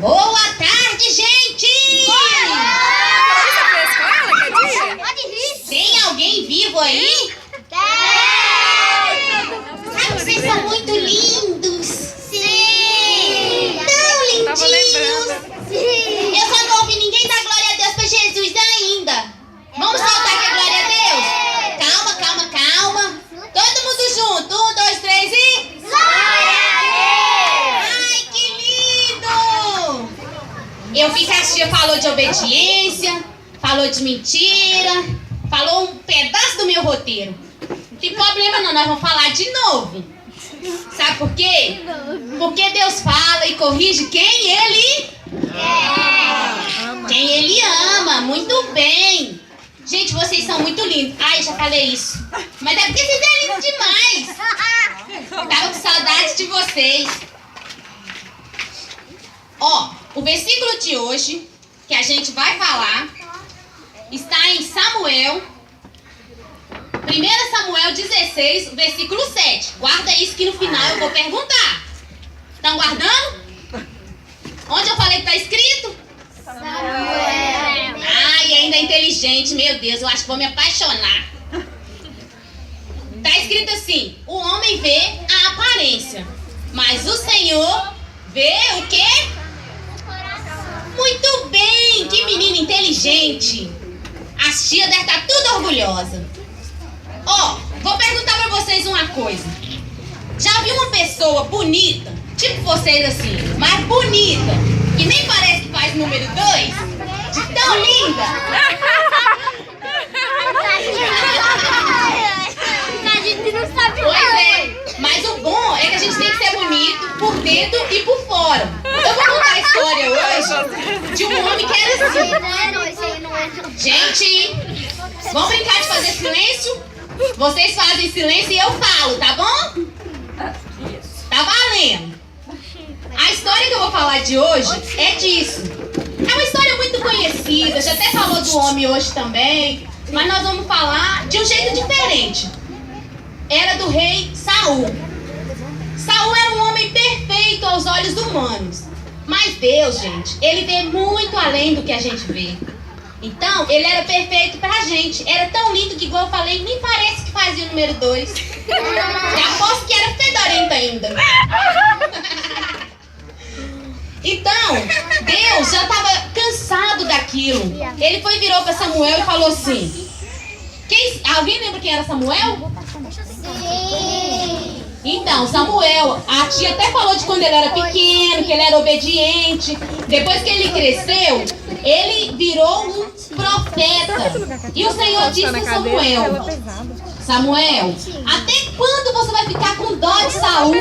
Boa tarde, gente! Tem alguém vivo aí? Sabe que vocês são muito lindos? Sim! Tão lindinhos! Eu só não ouvi ninguém dar glória a Deus pra Jesus ainda. Vamos soltar aqui a glória a Deus? Calma, calma, calma. Todo mundo junto. 1, 2, 3 e... Glória a Deus! Ai, que lindo! Eu vi que a tia falou de obediência, falou de mentira, falou um pedaço do meu roteiro. Não tem problema não, nós vamos falar de novo. Sabe por quê? Porque Deus fala e corrige quem Ele quem Ele ama. Muito bem. Gente, vocês são muito lindos. Ai, já falei isso. Mas é porque vocês são lindos demais. Tava com saudade de vocês. Ó, o versículo de hoje que a gente vai falar está em Samuel, 1 Samuel 16, versículo 7. Guarda isso que no final eu vou perguntar. Estão guardando? Onde eu falei que está escrito? Samuel. Ai, ainda é inteligente. Meu Deus, eu acho que vou me apaixonar. Está escrito assim: o homem vê a aparência, mas o Senhor vê o quê? Muito bem, que menina inteligente. As tias devem estar tudo orgulhosa. Ó, vou perguntar pra vocês uma coisa. Já viu uma pessoa bonita, tipo vocês assim, mas bonita, que nem parece que faz número 2? De tão linda? A gente não sabe. Pois é, mas o bom é que a gente tem que ser bonito por dentro e por fora. Eu vou contar a história hoje de um homem que era assim. Gente, vamos brincar de fazer silêncio? Vocês fazem silêncio e eu falo, tá bom? Tá valendo. A história que eu vou falar de hoje é disso. É uma história muito conhecida, já até falou do homem hoje também, mas nós vamos falar de um jeito diferente. Era do rei Saul. Saul era um homem perfeito aos olhos humanos. Mas Deus, gente, Ele vê muito além do que a gente vê. Então, Ele era perfeito pra gente. Era tão lindo que, igual eu falei, nem parece que fazia o número 2. Já aposto que era fedorento ainda. Então, Deus já estava cansado daquilo. Ele virou para Samuel e falou assim: alguém lembra quem era Samuel? Sim. Então, Samuel, a tia até falou de quando ele era pequeno, que ele era obediente. Depois que ele cresceu, ele virou um profeta. E o Senhor disse a Samuel: Samuel, até quando você vai ficar com dó de Saul?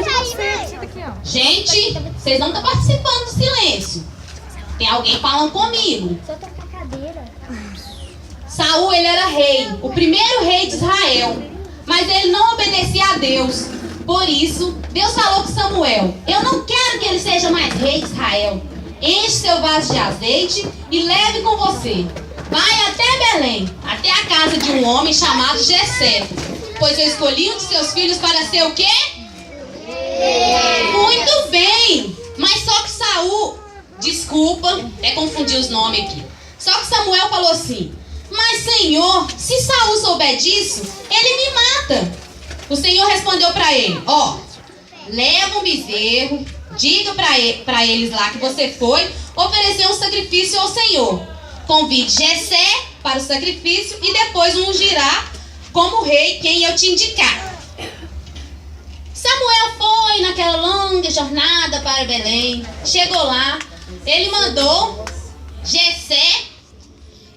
Gente, vocês não estão participando do silêncio. Tem alguém falando comigo. Saul, ele era rei, o primeiro rei de Israel. Mas ele não obedecia a Deus. Por isso, Deus falou com Samuel: eu não quero que ele seja mais rei de Israel. Enche seu vaso de azeite e leve com você. Vai até Belém, até a casa de um homem chamado Jessé, pois eu escolhi um de seus filhos para ser o quê? Muito bem. Mas só que Saul, desculpa, até confundi os nomes aqui. Só que Samuel falou assim: mas Senhor, se Saul souber disso, ele me mata. O Senhor respondeu para ele: ó, leva um bezerro, diga para eles lá que você foi oferecer um sacrifício ao Senhor. Convide Jessé para o sacrifício e depois ungirá como rei quem eu te indicar. Samuel foi naquela longa jornada para Belém. Chegou lá, ele mandou Jessé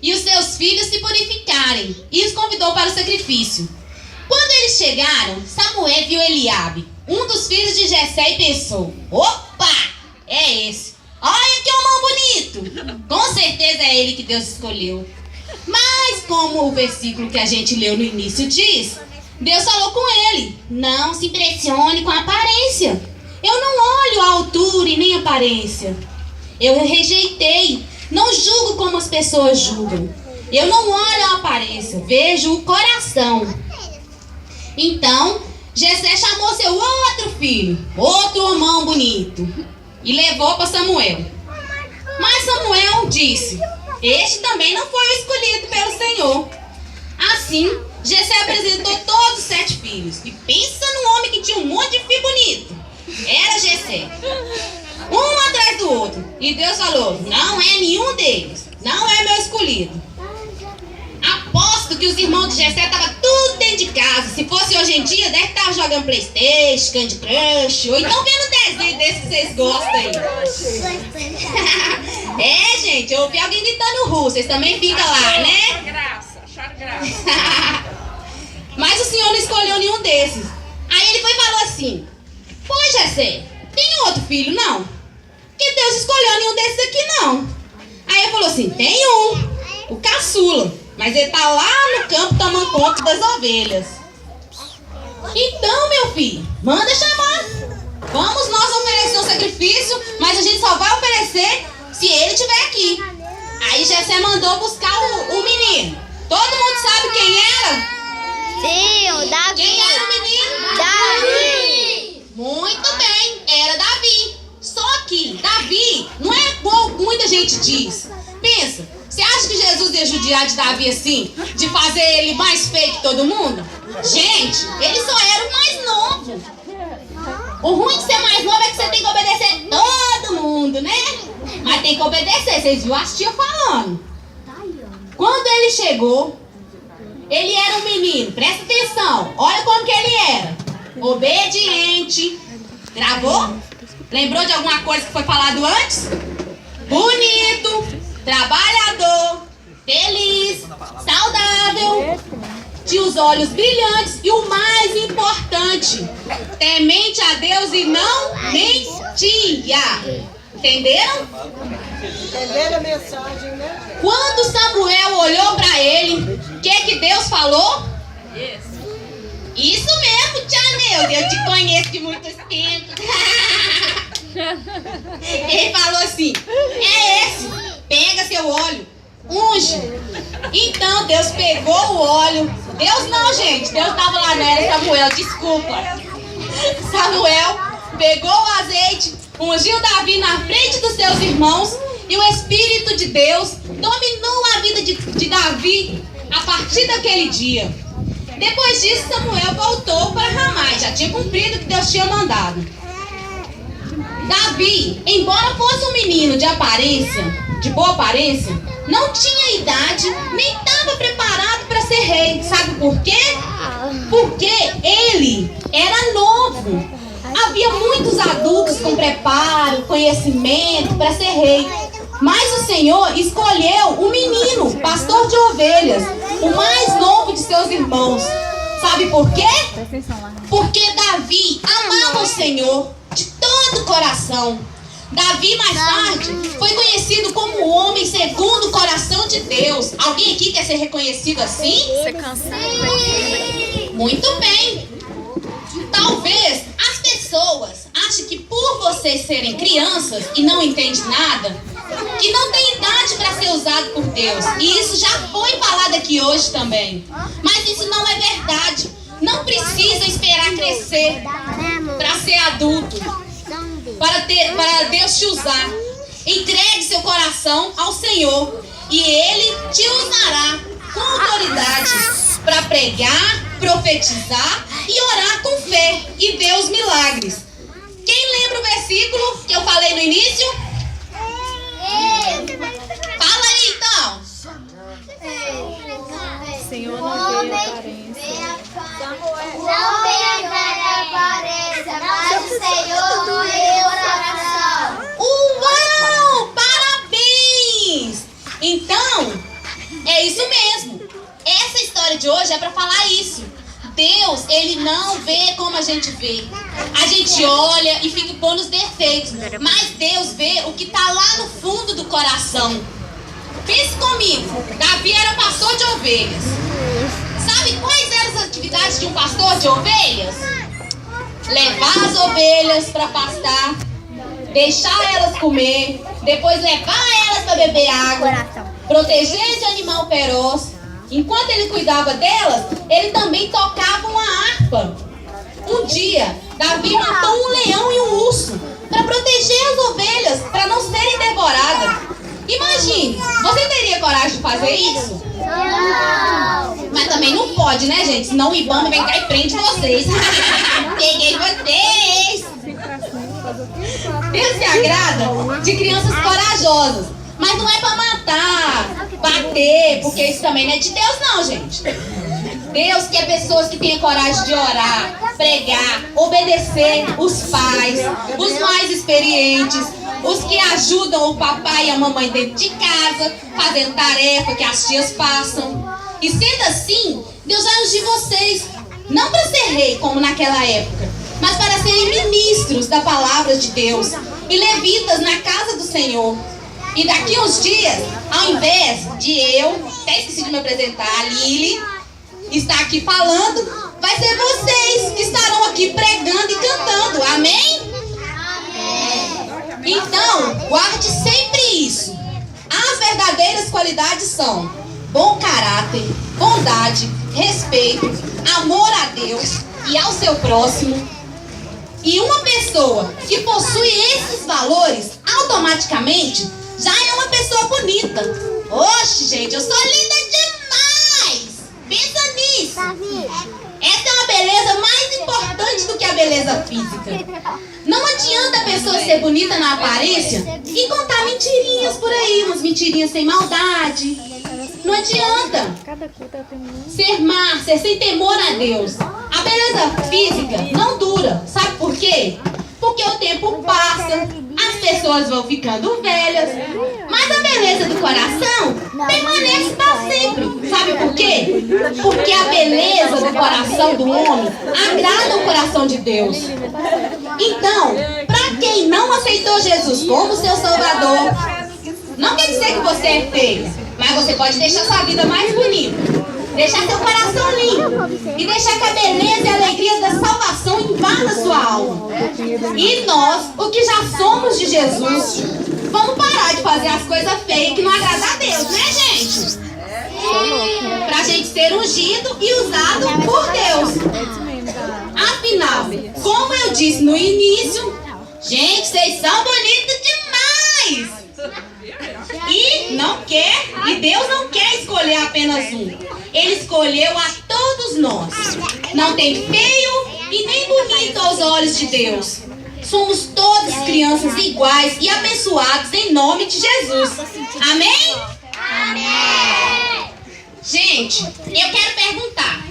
e os seus filhos se purificarem e os convidou para o sacrifício. Quando eles chegaram, Samuel viu Eliabe, um dos filhos de Jessé, e pensou: opa, é esse. Olha que homem bonito. Com certeza é ele que Deus escolheu. Mas como o versículo que a gente leu no início diz, Deus falou com ele: não se impressione com a aparência. Eu não olho a altura e nem a aparência. Eu rejeitei. Não julgo como as pessoas julgam. Eu não olho a aparência, vejo o coração. Então, Jessé chamou seu outro filho, outro homão bonito, e levou para Samuel. Mas Samuel disse: este também não foi o escolhido pelo Senhor. Assim, Jessé apresentou todos os 7 filhos. E pensa num homem que tinha um monte de filho bonito. Era Jessé. Um atrás do outro. E Deus falou: não é nenhum deles. Não é meu escolhido. Aposto que os irmãos de Jessé estavam tudo dentro de casa. Se fosse hoje em dia, deve estar jogando PlayStation, Candy Crush, ou então vendo desenho desse que vocês gostam aí. É, gente, eu ouvi alguém gritando russo. Vocês também ficam lá, né? Chora graça. Mas o Senhor não escolheu nenhum desses. Aí ele foi e falou assim: pô, Jessé, tem outro filho, não? Que Deus escolheu nenhum desses aqui, não. Aí ele falou assim: tem um, o caçula. Mas ele tá lá no campo tomando conta das ovelhas. Então, meu filho, manda chamar. Vamos nós oferecer um sacrifício, mas a gente só vai oferecer se ele estiver aqui. Aí Jessé mandou buscar o menino. Todo mundo sabe quem era? Sim, o Davi. Quem era o menino? Davi. Muito bem, era Davi. Só que Davi não é como muita gente diz. Pensa, você acha que Jesus ia judiar de Davi assim? De fazer ele mais feio que todo mundo? Gente, ele só era o mais novo. O ruim de ser mais novo é que você tem que obedecer todo mundo, né? Mas tem que obedecer, vocês viram as tias falando. Quando ele chegou, ele era um menino, presta atenção. Olha como que ele era. Obediente. Gravou? Lembrou de alguma coisa que foi falado antes? Bonito, trabalhador, feliz, saudável, tinha os olhos brilhantes e o mais importante, temente a Deus e não mentia. Entenderam? Entenderam a mensagem, né? Quando Samuel olhou para ele, o que Deus falou? Isso mesmo, tia Neuza, eu te conheço de muitos tempos. Ele falou assim: é esse, pega seu óleo, unge. Então Deus pegou o óleo. Deus não, gente, Deus estava lá, não era Samuel, desculpa. Samuel pegou o azeite, ungiu Davi na frente dos seus irmãos, e o Espírito de Deus dominou a vida de Davi a partir daquele dia. Depois disso, Samuel voltou para Ramá, já tinha cumprido o que Deus tinha mandado. Davi, embora fosse um menino de boa aparência, não tinha idade, nem estava preparado para ser rei. Sabe por quê? Porque ele era novo. Havia muitos adultos com preparo, conhecimento para ser rei. Mas o Senhor escolheu um menino, pastor de ovelhas, o mais novo de seus irmãos. Sabe por quê? Porque Davi amava o Senhor de todo o coração. Davi, mais tarde, foi conhecido como o homem segundo o coração de Deus. Alguém aqui quer ser reconhecido assim? Você cansado? Muito bem. Talvez as pessoas achem que por vocês serem crianças e não entendem nada, que não tem idade para ser usado por Deus. E isso já foi falado aqui hoje também. Mas isso não é verdade. Não precisa esperar crescer para ser adulto, para Deus te usar. Entregue seu coração ao Senhor e Ele te usará com autoridade para pregar, profetizar e orar com fé e ver os milagres. Quem lembra o versículo que eu falei no início? Fala aí então. Senhor não veio aparência. Não veio aparência, mas o Senhor não veio coração. Uau! Parabéns! Então, é isso mesmo. Essa história de hoje é para falar isso. Deus, Ele não vê como a gente vê. A gente olha e fica pondo os defeitos. Mas Deus vê o que está lá no fundo do coração. Pense comigo. Davi era pastor de ovelhas. Sabe quais eram as atividades de um pastor de ovelhas? Levar as ovelhas para pastar, deixar elas comer, depois levar elas para beber água, proteger de animal feroz. Enquanto ele cuidava delas, ele também tocava uma harpa. Um dia, Davi matou um leão e um urso para proteger as ovelhas, para não serem devoradas. fazer isso? Não. Mas também não pode, né, gente? Senão o Ibama vem cá e prende vocês. Peguei vocês. Deus se agrada de crianças corajosas. Mas não é pra matar, bater, porque isso também não é de Deus não, gente. Deus quer pessoas que tenham coragem de orar, pregar, obedecer os pais, os mais experientes, os que ajudam o papai e a mamãe dentro de casa, fazendo tarefa que as tias passam. E sendo assim, Deus vai ungir vocês, não para ser rei como naquela época, mas para serem ministros da palavra de Deus e levitas na casa do Senhor. E daqui uns dias, ao invés de eu, até esqueci de me apresentar, a Lili, está aqui falando, vai ser vocês que estarão aqui pregando e cantando, amém? Então, guarde sempre isso. As verdadeiras qualidades são bom caráter, bondade, respeito, amor a Deus e ao seu próximo. E uma pessoa que possui esses valores, automaticamente, já é uma pessoa bonita. Oxe, gente, eu sou linda demais! Pensa nisso! Essa é uma beleza mais importante do que a beleza física. Não adianta a pessoa ser bonita na aparência e contar mentirinhas por aí, umas mentirinhas sem maldade. Não adianta ser má, ser sem temor a Deus. A beleza física não dura. Sabe por quê? Porque o tempo passa, as pessoas vão ficando velhas, mas a beleza do coração permanece para sempre. Sabe por quê? Porque a beleza do coração do homem agrada o coração de Deus. Então, para quem não aceitou Jesus como seu Salvador, não quer dizer que você é feio, mas você pode deixar sua vida mais bonita, deixar seu coração limpo e deixar que a beleza e a alegria da salvação invada sua alma. E nós, o que já somos de Jesus, vamos parar de fazer as coisas feias que não agradam a Deus, né, gente? Pra gente ser ungido e usado por Deus. Afinal, como eu disse no início, gente, vocês são bonitos demais! E Deus não quer escolher apenas um. Ele escolheu a todos nós. Não tem feio e nem bonito aos olhos de Deus. Somos todos crianças iguais e abençoados em nome de Jesus. Amém? Amém! Gente, eu quero perguntar.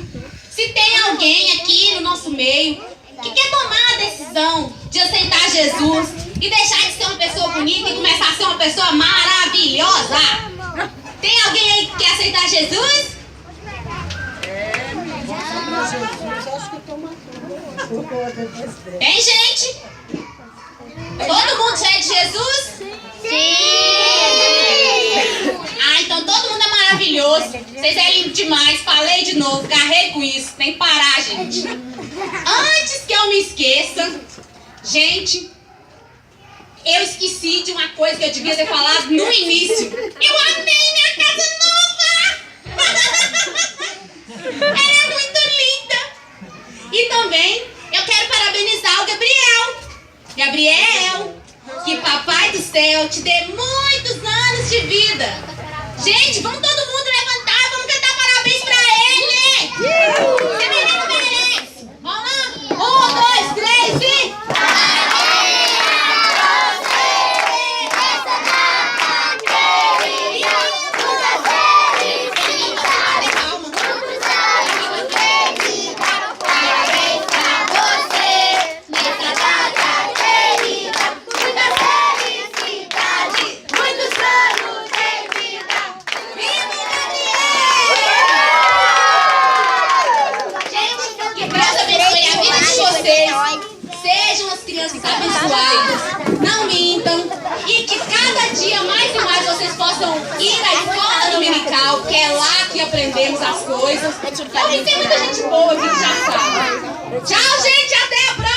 Se tem alguém aqui no nosso meio que quer tomar a decisão de aceitar Jesus e deixar de ser uma pessoa bonita e começar a ser uma pessoa maravilhosa. Tem alguém aí que quer aceitar Jesus? Tem gente? Todo mundo já é de Jesus? Sim! Ah, então todo mundo é maravilhoso. Vocês é lindo demais. Falei de novo, carrego isso. Tem que parar, gente. Antes que eu me esqueça, gente, eu esqueci de uma coisa que eu devia ter falado no início. Eu amei minha casa nova! Ela é muito linda! E também eu quero parabenizar o Gabriel. Gabriel, que Papai do Céu te dê muitos anos de vida. Gente, vamos todo mundo levantar e vamos cantar parabéns pra ele! Esse menino merece! Vamos lá! 1, 2, 3 e... Sejam as crianças abençoadas, não mintam, e que cada dia mais e mais vocês possam ir à escola dominical, que é lá que aprendemos as coisas. Tem muita gente boa aqui que já sabe. Tchau, gente, até a próxima!